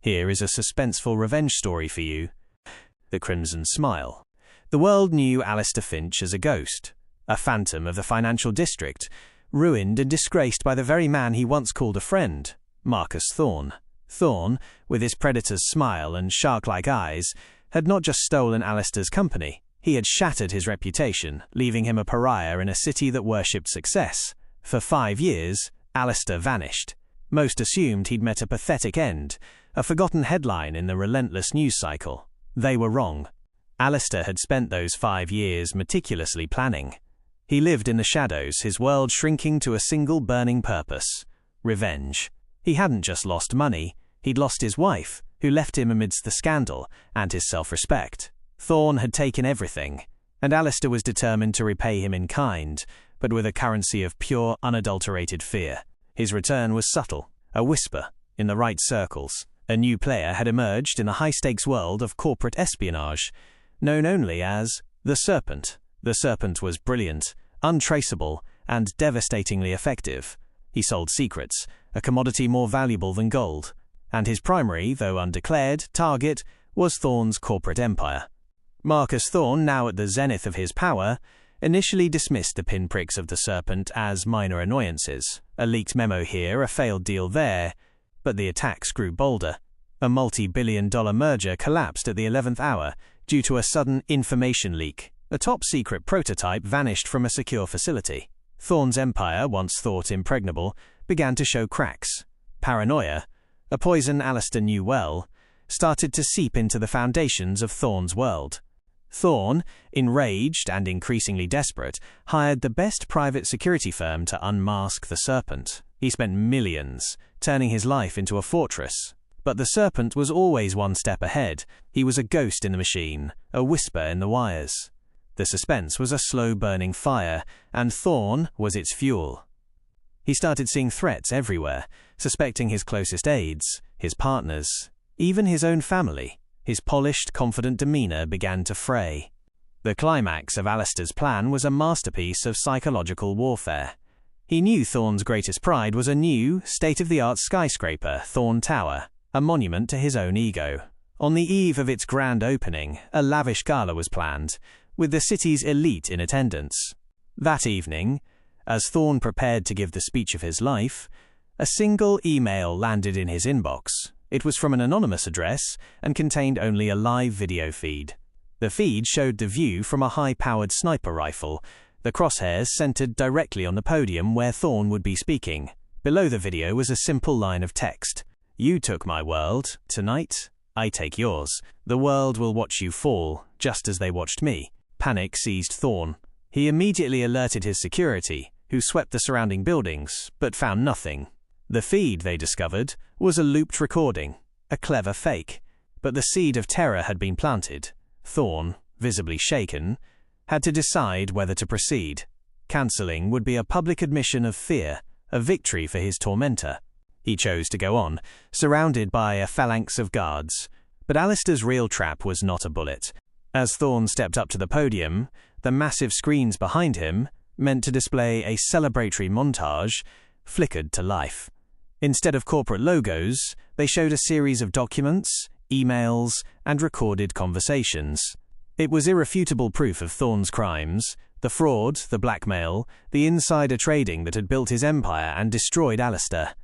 Here is a suspenseful revenge story for you. The Crimson Smile. The world knew Alistair Finch as a ghost, a phantom of the financial district, ruined and disgraced by the very man he once called a friend, Marcus Thorne. Thorne, with his predator's smile and shark-like eyes, had not just stolen Alistair's company, he had shattered his reputation, leaving him a pariah in a city that worshipped success. For 5 years, Alistair vanished. Most assumed he'd met a pathetic end, a forgotten headline in the relentless news cycle. They were wrong. Alistair had spent those 5 years meticulously planning. He lived in the shadows, his world shrinking to a single burning purpose: revenge. He hadn't just lost money, he'd lost his wife, who left him amidst the scandal, and his self-respect. Thorne had taken everything, and Alistair was determined to repay him in kind, but with a currency of pure, unadulterated fear. His return was subtle, a whisper, in the right circles. A new player had emerged in the high-stakes world of corporate espionage, known only as the Serpent. The Serpent was brilliant, untraceable, and devastatingly effective. He sold secrets, a commodity more valuable than gold, and his primary, though undeclared, target was Thorne's corporate empire. Marcus Thorne, now at the zenith of his power, initially dismissed the pinpricks of the Serpent as minor annoyances, a leaked memo here, a failed deal there, but the attacks grew bolder. A multi-billion-dollar merger collapsed at the 11th hour due to a sudden information leak. A top-secret prototype vanished from a secure facility. Thorne's empire, once thought impregnable, began to show cracks. Paranoia, a poison Alistair knew well, started to seep into the foundations of Thorne's world. Thorne, enraged and increasingly desperate, hired the best private security firm to unmask the Serpent. He spent millions, turning his life into a fortress. But the Serpent was always one step ahead. He was a ghost in the machine, a whisper in the wires. The suspense was a slow-burning fire, and Thorne was its fuel. He started seeing threats everywhere, suspecting his closest aides, his partners, even his own family. His polished, confident demeanor began to fray. The climax of Alistair's plan was a masterpiece of psychological warfare. He knew Thorne's greatest pride was a new, state-of-the-art skyscraper, Thorne Tower, a monument to his own ego. On the eve of its grand opening, a lavish gala was planned, with the city's elite in attendance. That evening, as Thorne prepared to give the speech of his life, a single email landed in his inbox. It was from an anonymous address and contained only a live video feed. The feed showed the view from a high-powered sniper rifle, the crosshairs centered directly on the podium where Thorne would be speaking. Below the video was a simple line of text: "You took my world. Tonight, I take yours. The world will watch you fall, just as they watched me." Panic seized Thorne. He immediately alerted his security, who swept the surrounding buildings, but found nothing. The feed, they discovered, was a looped recording, a clever fake. But the seed of terror had been planted. Thorne, visibly shaken, had to decide whether to proceed. Cancelling would be a public admission of fear, a victory for his tormentor. He chose to go on, surrounded by a phalanx of guards. But Alistair's real trap was not a bullet. As Thorne stepped up to the podium, the massive screens behind him, meant to display a celebratory montage, flickered to life. Instead of corporate logos, they showed a series of documents, emails, and recorded conversations. It was irrefutable proof of Thorne's crimes, the fraud, the blackmail, the insider trading that had built his empire and destroyed Alistair.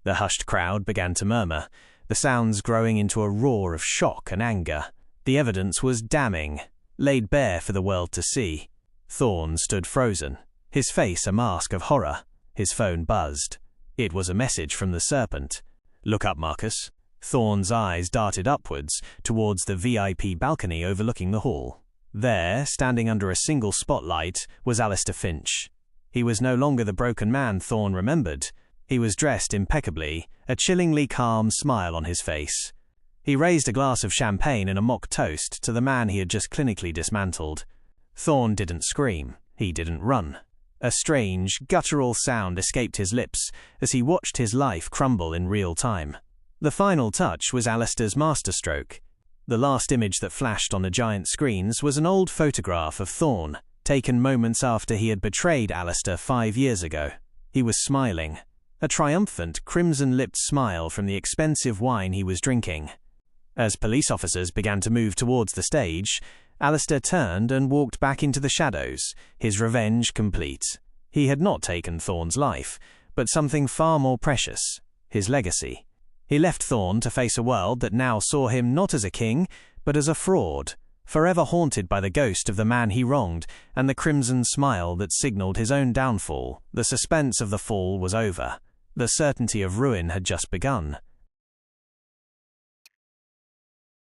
The hushed crowd began to murmur, the sounds growing into a roar of shock and anger. The evidence was damning, laid bare for the world to see. Thorne stood frozen, his face a mask of horror. His phone buzzed. It was a message from the Serpent. "Look up, Marcus." Thorne's eyes darted upwards, towards the VIP balcony overlooking the hall. There, standing under a single spotlight, was Alistair Finch. He was no longer the broken man Thorne remembered. He was dressed impeccably, a chillingly calm smile on his face. He raised a glass of champagne in a mock toast to the man he had just clinically dismantled. Thorne didn't scream. He didn't run. A strange, guttural sound escaped his lips as he watched his life crumble in real time. The final touch was Alistair's masterstroke. The last image that flashed on the giant screens was an old photograph of Thorne, taken moments after he had betrayed Alistair 5 years ago. He was smiling, a triumphant, crimson-lipped smile from the expensive wine he was drinking. As police officers began to move towards the stage, Alistair turned and walked back into the shadows, his revenge complete. He had not taken Thorne's life, but something far more precious, his legacy. He left Thorne to face a world that now saw him not as a king, but as a fraud, forever haunted by the ghost of the man he wronged and the crimson smile that signaled his own downfall. The suspense of the fall was over. The certainty of ruin had just begun.